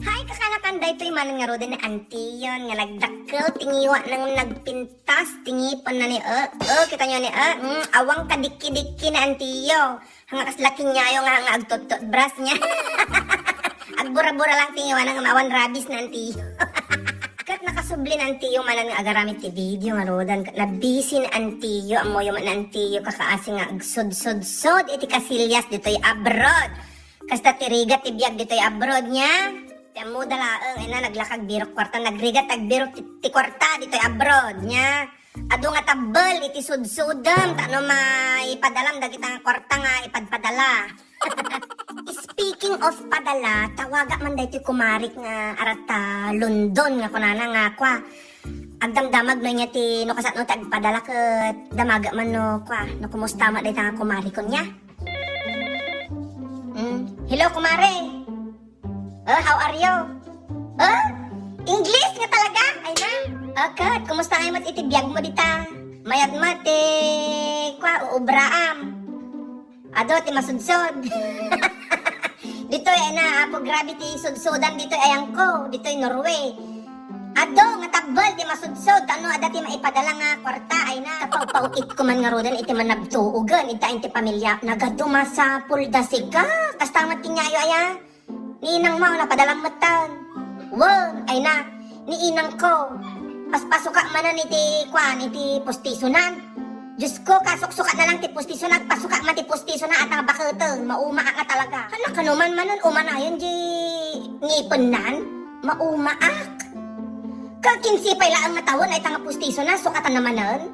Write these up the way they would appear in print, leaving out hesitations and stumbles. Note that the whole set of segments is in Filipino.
Hay, kakanakan day to'y manon nga ro din na antiyon nga nagdakkel tingiwa nang nagpintas tingipon na ni kita nyo ni awang kadikki-dikki na antiyo hanga kaslaking nyayo nga hanga agtot-tot bras niya agbura-bura lang tingiwa nang mawan rabis na antiyo kat nakasubli na antiyo manan nga agaramit ti video nga rodan na busy na antiyo amoyo man na antiyo kakaasi nga agsod-sod-sod iti kasilyas dito'y abroad kasta tirigat ti biyag dito'y abroad niya. Tiyan dalaang, ina, naglakag birok kwarta, nagrigat birok ti kwarta, dito'y abroad, nya. Ado nga tabel, iti sudsudam, tano maipadalam, dagit ang kwarta nga ipadpadala. Speaking of padala, tawaga man dahito kumarik nga arata London nga kunana nga kwa. Agdamdamag no niya ti, no kasat no tagpadala ket damaga man no kwa, no kumusta ma dahito nga kumarik ko niya. Hello, kumare. How are you? English nga talaga? Ay na. Kat, kumusta ngayon mat itibiyag mo dita? Mayat mati, kwa, uubraam. Ado, ti masudsod. Dito'y, ay na, apo gravity sudsodan dito'y ayang ko. Dito'y Norway. Ado, nga tabal, ti masudsod. Ano, adati maipadala nga kwarta, ay na. Kapaw-pawit ko man nga rodan, iti man nabtuugan, ita ti pamilya. Nagaduma sa puldasika. Kastamat tinyayo, aya. Ni inang mo, napadalang matan. Wow, ay na, ni inang ko. Paspasuka manan iti, iti postisunan. Diyos ko, kasuksuka na lang ti postisunan, pasuka man ti postisunan at ang baketeng, maumaak nga talaga. Anak ka naman manan, umanayon di ngipunan, maumaak. Kakinsipay lang nga tawon ay tanga postisunan, sukatan naman nun.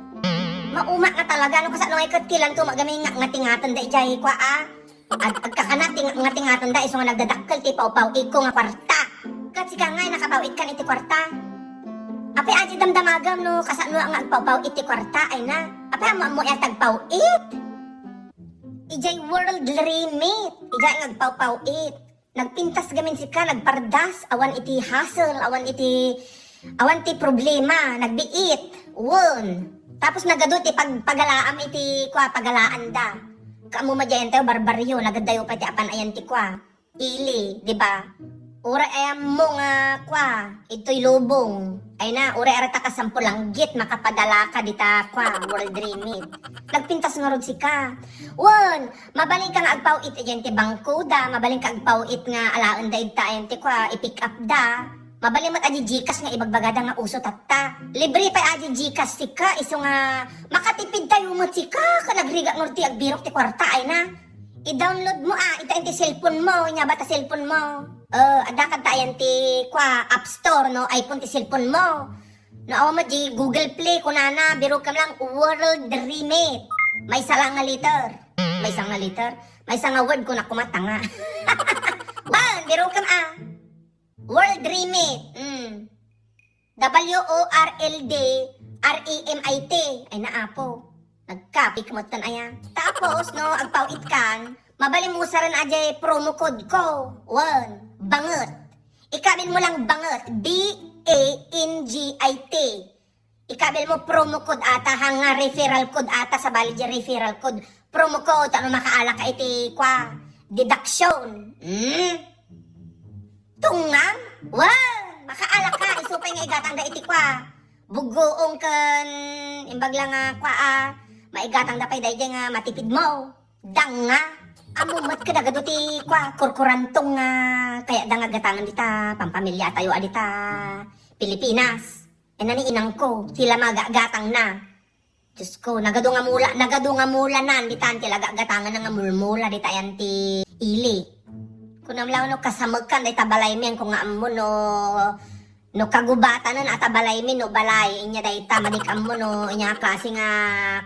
Maumak nga talaga, ano kasano nga ikatilan ko, magamay nga tingatan da ijay kwa At agkakana tingatan da iso nga nagdadakkel ti pau-pau iko nga kwarta. Kat sika nga nakapawit kan iti kwarta. Apay aji damdamagam no kasano nga agpau-pau iti kwarta ay na. Apay mo tagpau-it. Ijay world limit. Ijay nga agpau-pau-it. Nagpintas gamin sika nagpardas awan iti hassle, awan ti problema, nagbiit. Won. Tapos nagado ti pagpagalaam iti pagalaan da. Kamu madyayan tayo barbaryo, nagadayo pa ti apan ayan ti kwa. Ili, di ba? Ura ayam mo nga ito'y lubong. Ay na, ura arata ka sampulanggit, makapadala ka dita world limit. Nagpintas nga rod sika. Won, mabaling ka nga agpawit ayan ti bangkuda, mabaling ka agpawit nga alaan da ita ayan ti i-pick up da. Mabaling mat aji Gcash nga ibagbagada nga uso tatta. Libre pa aji Gcash sika, iso nga makatipid tayo mo sika, ka nagriga ngurti agbirok ti kwarta ay na. I-download mo ita ti cellphone mo, nya bata cellphone mo. Adakad ta ayan ti App Store no, iPhone ti cellphone mo. No awa mo di Google Play kunana, biro kam lang world remit. May sala nga liter. May isang nga liter. May isang nga word ko na kumatanga. Biro kam World Remit. WORLD REMIT. Ay naapo. Nagkapik mo tan ayan. Tapos, no, agpawit kan, mabalimusaran ajay promo code ko. Banget. Ikabil mo lang banget. BANGIT. Ikabil mo promo code ata, hanga referral code ata sa balid referral code. Promo code, ano makaala ka iti deduction. Tungang? Makaala ka, isupay nga igatang da iti bugoong kan, imbag lang maigatang da pay da nga matipid mo. Danga, amumat ka dagado ti kurkurantong kaya da nga gatangan dita, pampamilya tayo adita, Pilipinas. Nani inang ko, tila magagatang na. Diyos ko, nagado nga mula nan, ditan tila gatangan na nga mulmula dita yan ti ili. Kunam lang no kasamagkan day tabalay men kung nga ammo no kagubatan nun atabalay men no balay inya day tamadik ammo no inya klase nga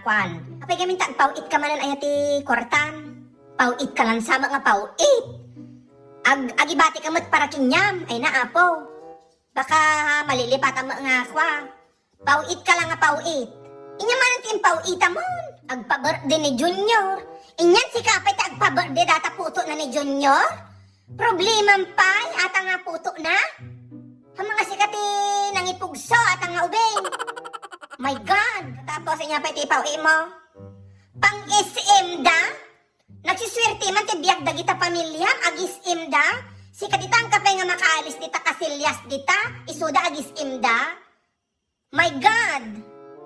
kwan. Apay gamin pawit ka manan ayati kwartan. Pawit ka lang sama nga pawit. Agibati ka mo't para kinyam ay naapo. Baka malilipat ang nga Pawit ka lang nga pawit. Inya manan tim pawita mo. Agpa-birthday ni Junior. Inyan si kapay ta agpa-birthday data puto na ni Junior. Problema pay, ata nga puto na? Mga sikati nangipugso, ata nga ubeng. My God! Tapos inya pa itipaw mo. Pang SM da? Nagsiswerte man ti biyak dagita pamilya, agis im da? Si kaditang kapay nga makaalis dita pamilyas dita, isuda agis imda. My God!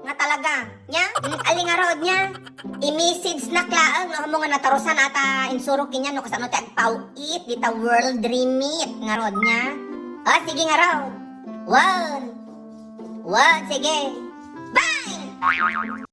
Nga talaga, nya? Aling nga rod niya? I-message na klaang, no, mo nga natarusan ata insuro kinya, no, kasano ti agpauit, dita world remit, nga rod niya. Ah, sige nga rod. One, sige. Bye!